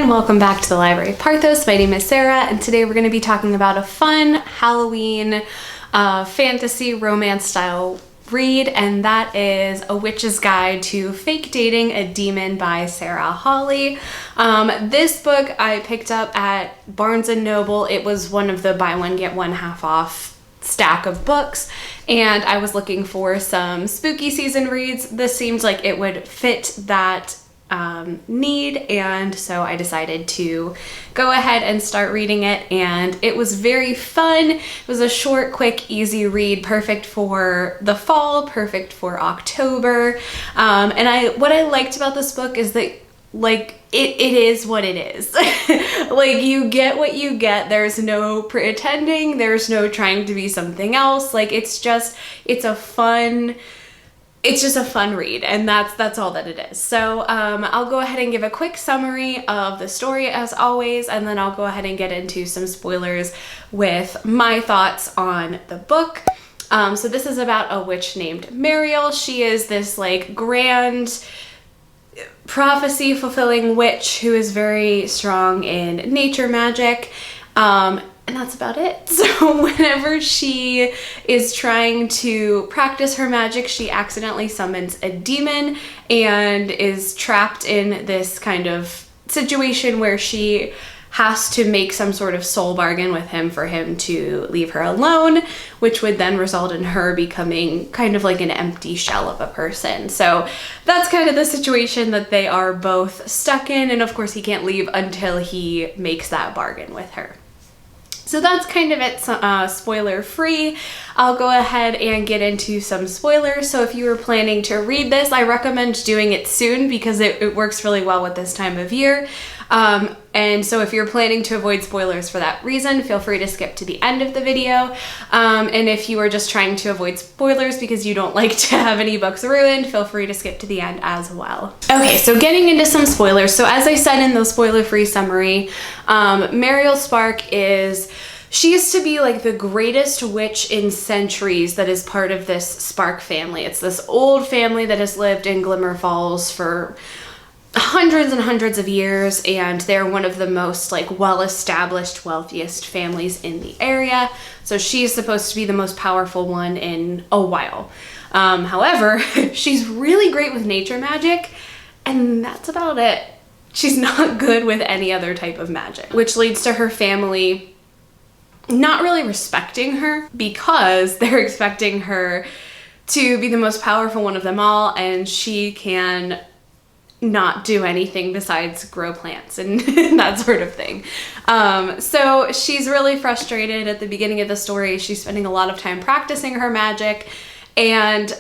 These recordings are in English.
everyone, welcome back to the Library of Parthos. My name is Sarah, and today we're going to be talking about a fun Halloween fantasy romance style read, and that is A Witch's Guide to Fake Dating a Demon by Sarah Hawley. This book I picked up at Barnes & Noble. It was one of the buy one get one half off stack of books, and I was looking for some spooky season reads. This seemed like it would fit that need, and so I decided to go ahead and start reading it, and it was very fun. It was a short, quick, easy read, perfect for the fall, perfect for October. And what I liked about this book is that it is what it is. Like, you get what you get. There's no pretending, there's no trying to be something else. Like, it's just a fun read, and that's all that it is. So I'll go ahead and give a quick summary of the story as always, and then I'll go ahead and get into some spoilers with my thoughts on the book. So this is about a witch named Mariel. She is this like grand prophecy fulfilling witch who is very strong in nature magic. And that's about it. So whenever she is trying to practice her magic, she accidentally summons a demon and is trapped in this kind of situation where she has to make some sort of soul bargain with him for him to leave her alone, which would then result in her becoming kind of like an empty shell of a person. So that's kind of the situation that they are both stuck in, and of course he can't leave until he makes that bargain with her. So that's kind of it, spoiler free. I'll go ahead and get into some spoilers. So if you were planning to read this, I recommend doing it soon because it works really well with this time of year. And so if you're planning to avoid spoilers for that reason, feel free to skip to the end of the video. And if you are just trying to avoid spoilers because you don't like to have any books ruined, feel free to skip to the end as well. Okay, so getting into some spoilers. So as I said in the spoiler-free summary, Mariel Sparks she used to be like the greatest witch in centuries that is part of this Spark family. It's this old family that has lived in Glimmer Falls for hundreds and hundreds of years, and they're one of the most like well-established, wealthiest families in the area. So she's supposed to be the most powerful one in a while. However, she's really great with nature magic, and that's about it. She's not good with any other type of magic, which leads to her family not really respecting her because they're expecting her to be the most powerful one of them all, and she can not do anything besides grow plants and that sort of thing. So she's really frustrated at the beginning of the story. She's spending a lot of time practicing her magic and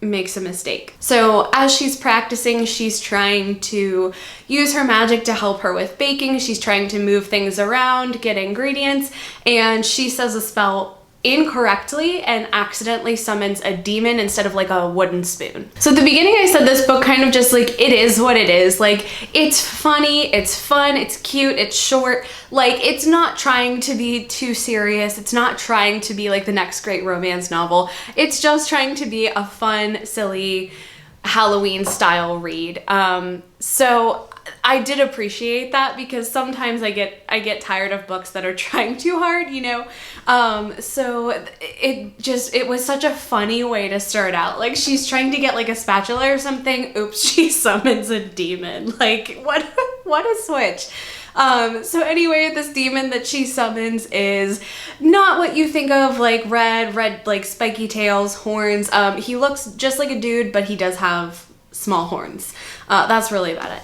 makes a mistake. So as she's practicing, she's trying to use her magic to help her with baking. She's trying to move things around, get ingredients, and she says a spell incorrectly and accidentally summons a demon instead of like a wooden spoon. So at the beginning I said this book kind of just like, it is what it is. Like, it's funny, it's fun, it's cute, it's short. Like, it's not trying to be too serious. It's not trying to be like the next great romance novel. It's just trying to be a fun, silly Halloween style read. So I did appreciate that because sometimes I get tired of books that are trying too hard, you know? So it was such a funny way to start out. Like, she's trying to get like a spatula or something. Oops, she summons a demon. Like, what a switch. So anyway, this demon that she summons is not what you think of, like red, like spiky tails, horns. He looks just like a dude, but he does have small horns. That's really about it.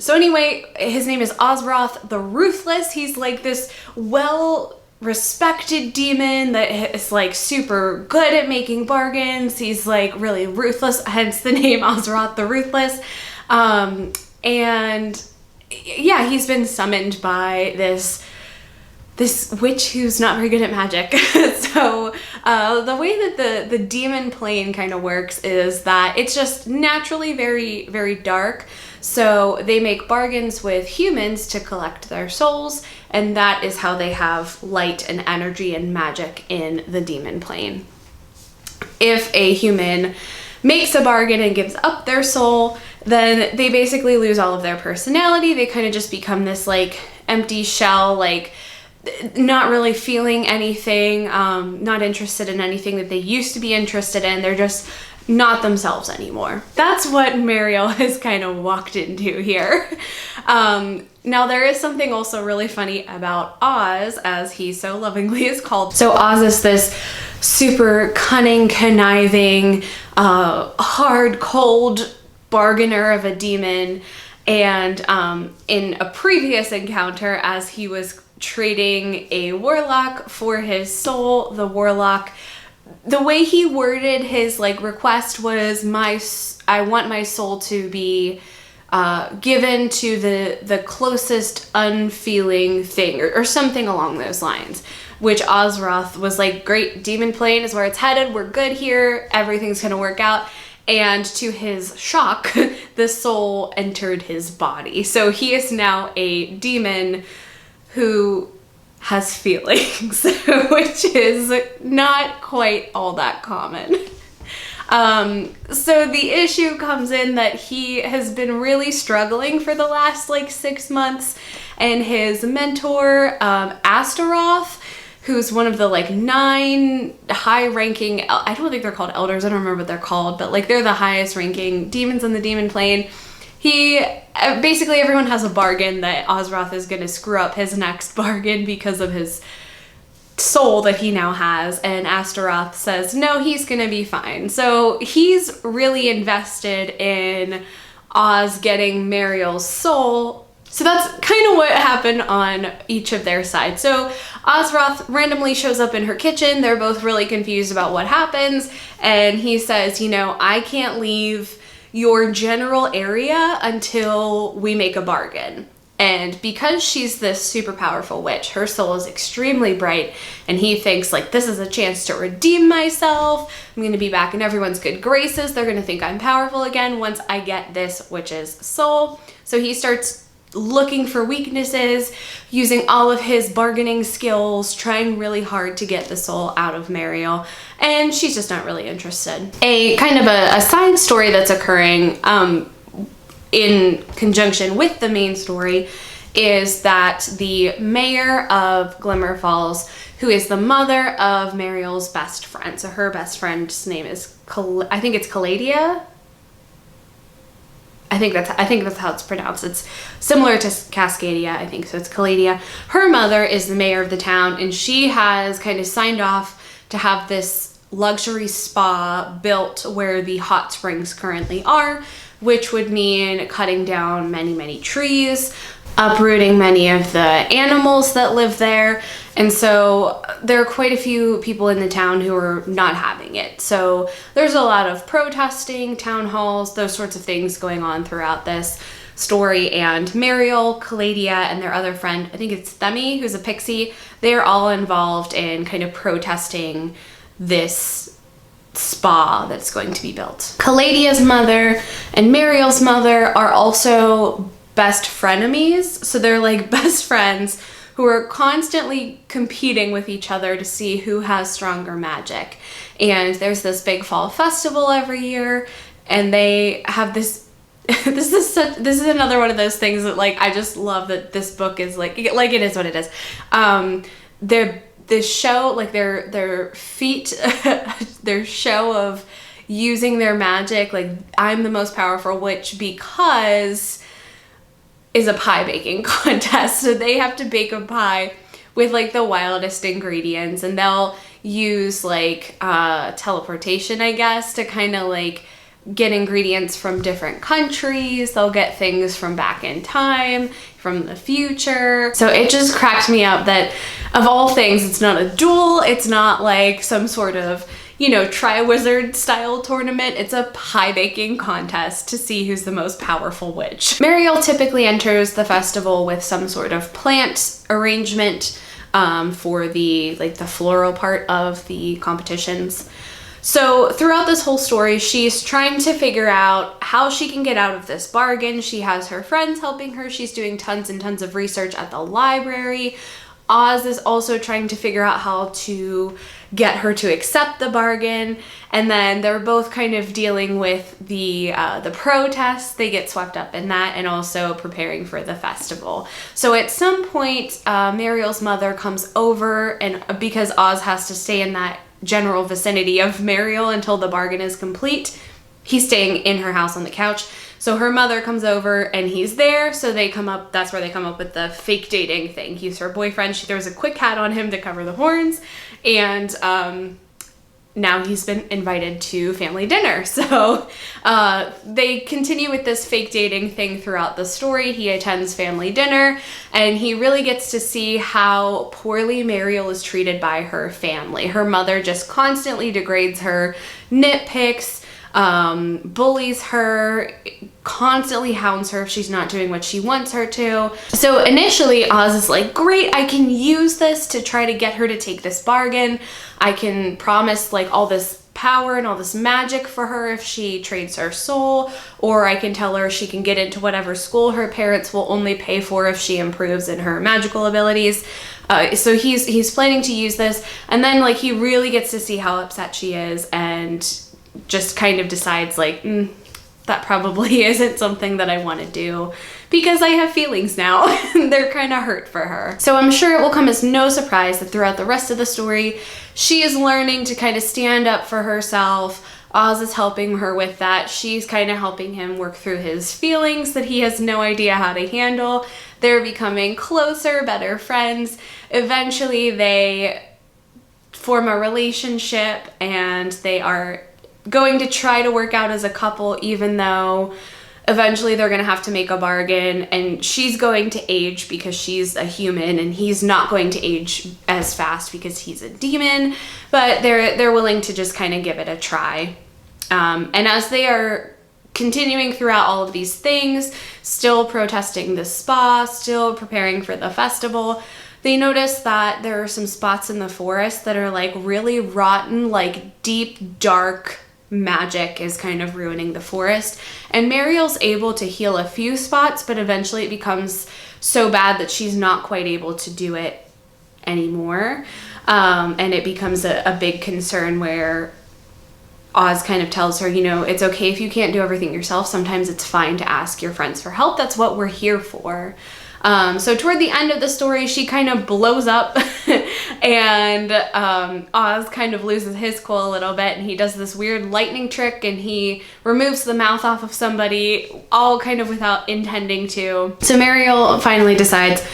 So anyway, his name is Ozroth the Ruthless. He's like this well-respected demon that is like super good at making bargains. He's like really ruthless, hence the name Ozroth the Ruthless. And yeah, he's been summoned by this witch who's not very good at magic. So the way that the demon plane kind of works is that it's just naturally very, very dark. So they make bargains with humans to collect their souls, and that is how they have light and energy and magic in the demon plane. If a human makes a bargain and gives up their soul, then they basically lose all of their personality. They kind of just become this like empty shell, like not really feeling anything, not interested in anything that they used to be interested in. They're just not themselves anymore. That's what Mariel has kind of walked into here. Now there is something also really funny about Oz, as he so lovingly is called. So Oz is this super cunning, conniving, hard, cold bargainer of a demon. And in a previous encounter, as he was trading a warlock for his soul, the warlock, the way he worded his like request was, I want my soul to be given to the closest unfeeling thing, or something along those lines, which Ozroth was like, great, demon plane is where it's headed, we're good here, everything's gonna work out. And to his shock, the soul entered his body. So he is now a demon who has feelings, which is not quite all that common. So the issue comes in that he has been really struggling for the last like 6 months, and his mentor, Astaroth, who's one of the like 9 high-ranking, I don't think they're called elders, I don't remember what they're called, but like they're the highest ranking demons on the demon plane. Basically everyone has a bargain that Ozroth is gonna screw up his next bargain because of his soul that he now has, and Astaroth says no, he's gonna be fine. So he's really invested in Oz getting Mariel's soul. So that's kind of what happened on each of their sides. So Ozroth randomly shows up in her kitchen. They're both really confused about what happens, and he says, you know, I can't leave your general area until we make a bargain. And because she's this super powerful witch, her soul is extremely bright, and he thinks like, this is a chance to redeem myself. I'm gonna be back in everyone's good graces. They're gonna think I'm powerful again once I get this witch's soul. So he starts looking for weaknesses, using all of his bargaining skills, trying really hard to get the soul out of Mariel, and she's just not really interested. A kind of a side story that's occurring in conjunction with the main story is that the mayor of Glimmer Falls, who is the mother of Mariel's best friend, so her best friend's name is, I think it's Caladia? I think that's how it's pronounced. It's similar to Cascadia, I think, so it's Caladia. Her mother is the mayor of the town, and she has kind of signed off to have this luxury spa built where the hot springs currently are, which would mean cutting down many, many trees, uprooting many of the animals that live there. And so there are quite a few people in the town who are not having it. So there's a lot of protesting, town halls, those sorts of things going on throughout this story. And Mariel, Caladia, and their other friend, I think it's Themi, who's a pixie, they're all involved in kind of protesting this spa that's going to be built. Caladia's mother and Mariel's mother are also best frenemies. So they're like best friends who are constantly competing with each other to see who has stronger magic. And there's this big fall festival every year, and they have this this is another one of those things that like I just love that this book is like it is what it is. This show, like their feat, their show of using their magic, like I'm the most powerful witch because, is a pie baking contest. So they have to bake a pie with like the wildest ingredients, and they'll use like teleportation, I guess, to kind of like get ingredients from different countries. They'll get things from back in time, from the future. So it just cracked me up that of all things, it's not a duel, it's not like some sort of, you know, Triwizard style tournament. It's a pie baking contest to see who's the most powerful witch. Mariel typically enters the festival with some sort of plant arrangement for the floral part of the competitions. So throughout this whole story, she's trying to figure out how she can get out of this bargain. She has her friends helping her. She's doing tons and tons of research at the library. Oz is also trying to figure out how to get her to accept the bargain, and then they're both kind of dealing with the protests. They get swept up in that, and also preparing for the festival. So at some point, Mariel's mother comes over, and because Oz has to stay in that general vicinity of Mariel until the bargain is complete, he's staying in her house on the couch. So her mother comes over and he's there, so they come up, that's where they come up with the fake dating thing. He's her boyfriend, she throws a quick hat on him to cover the horns, and now he's been invited to family dinner. So they continue with this fake dating thing throughout the story. He attends family dinner, and he really gets to see how poorly Mariel is treated by her family. Her mother just constantly degrades her, nitpicks, bullies her, constantly hounds her if she's not doing what she wants her to. So initially Oz is like, great, I can use this to try to get her to take this bargain. I can promise like all this power and all this magic for her if she trades her soul, or I can tell her she can get into whatever school her parents will only pay for if she improves in her magical abilities. So he's planning to use this, and then like he really gets to see how upset she is, and just kind of decides like, that probably isn't something that I want to do, because I have feelings now. They're kind of hurt for her. So I'm sure it will come as no surprise that throughout the rest of the story, she is learning to kind of stand up for herself. Oz is helping her with that. She's kind of helping him work through his feelings that he has no idea how to handle. They're becoming closer, better friends. Eventually they form a relationship, and they are going to try to work out as a couple, even though eventually they're going to have to make a bargain, and she's going to age because she's a human, and he's not going to age as fast because he's a demon, but they're willing to just kind of give it a try. And as they are continuing throughout all of these things, still protesting the spa, still preparing for the festival, they notice that there are some spots in the forest that are like really rotten, like deep, dark magic is kind of ruining the forest. And Mariel's able to heal a few spots, but eventually it becomes so bad that she's not quite able to do it anymore. And it becomes a big concern where Oz kind of tells her, you know, it's okay if you can't do everything yourself. Sometimes it's fine to ask your friends for help. That's what we're here for. So toward the end of the story, she kind of blows up and Oz kind of loses his cool a little bit, and he does this weird lightning trick, and he removes the mouth off of somebody, all kind of without intending to. So Mariel finally decides,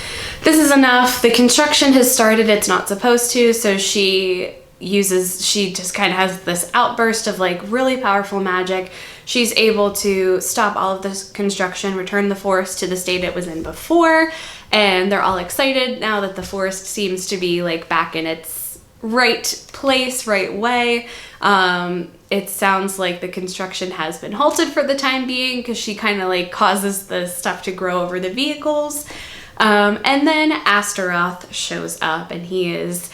this is enough. The construction has started. It's not supposed to. So she just kind of has this outburst of like really powerful magic. She's able to stop all of this construction, return the forest to the state it was in before, and they're all excited now that the forest seems to be like back in its right place, right way. It sounds like the construction has been halted for the time being, because she kind of like causes the stuff to grow over the vehicles. And then Astaroth shows up, and he is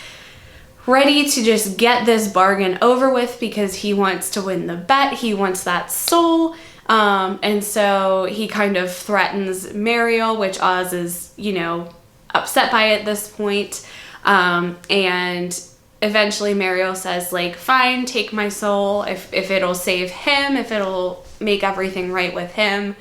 ready to just get this bargain over with because he wants to win the bet. He wants that soul. And so he kind of threatens Mariel, which Oz is, you know, upset by at this point. And eventually Mariel says, like, fine, take my soul. If it'll save him, if it'll make everything right with him,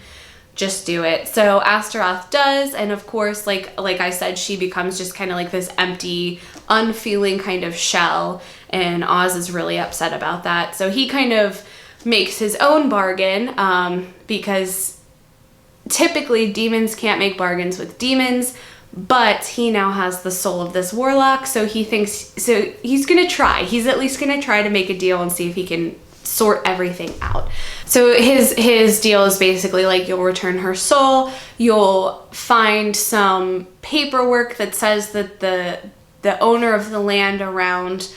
just do it. So Astaroth does, and of course, like I said, she becomes just kind of like this empty, unfeeling kind of shell, and Oz is really upset about that. So he kind of makes his own bargain, because typically demons can't make bargains with demons, but he now has the soul of this warlock, so he thinks, so he's gonna try. He's at least gonna try to make a deal and see if he can sort everything out. So his deal is basically like, you'll return her soul, you'll find some paperwork that says that the owner of the land around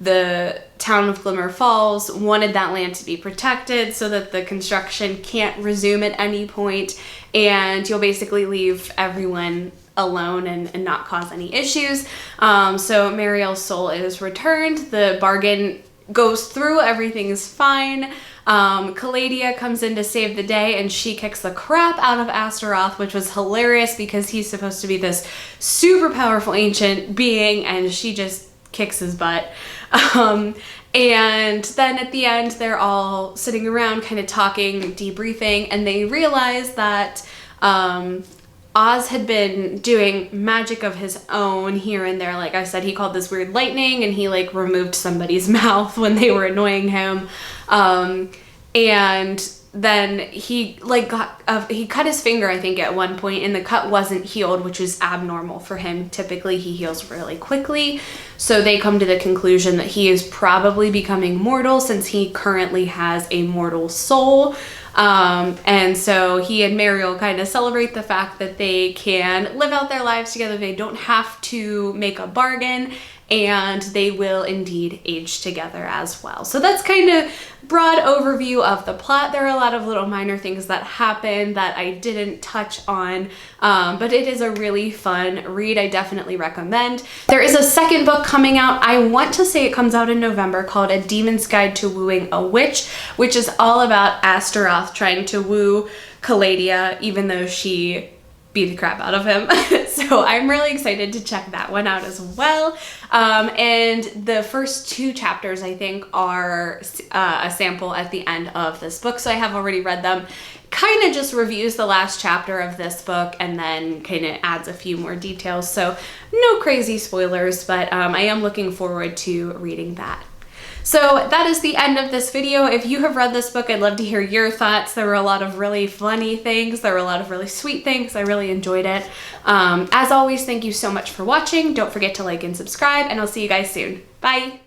the town of Glimmer Falls wanted that land to be protected so that the construction can't resume at any point, and you'll basically leave everyone alone and not cause any issues. So Mariel's soul is returned, the bargain goes through, everything is fine. Caladia comes in to save the day, and she kicks the crap out of Astaroth, which was hilarious because he's supposed to be this super powerful ancient being, and she just kicks his butt. And then at the end, they're all sitting around kind of talking, debriefing, and they realize that Oz had been doing magic of his own here and there. Like I said, he called this weird lightning, and he like removed somebody's mouth when they were annoying him. And then he like he cut his finger, I think, at one point, and the cut wasn't healed, which is abnormal for him. Typically he heals really quickly. So they come to the conclusion that he is probably becoming mortal since he currently has a mortal soul. And so he and Mariel kind of celebrate the fact that they can live out their lives together. They don't have to make a bargain, and they will indeed age together as well. So that's kind of broad overview of the plot. There are a lot of little minor things that happen that I didn't touch on, but it is a really fun read. I definitely recommend. There is a second book coming out. I want to say it comes out in November, called A Demon's Guide to Wooing a Witch, which is all about Astaroth trying to woo Caladia, even though she beat the crap out of him. So I'm really excited to check that one out as well. And the first 2 chapters, I think, are a sample at the end of this book. So I have already read them. Kind of just reviews the last chapter of this book and then kind of adds a few more details. So no crazy spoilers, but I am looking forward to reading that. So that is the end of this video. If you have read this book, I'd love to hear your thoughts. There were a lot of really funny things. There were a lot of really sweet things. I really enjoyed it. As always, thank you so much for watching. Don't forget to like and subscribe, and I'll see you guys soon. Bye.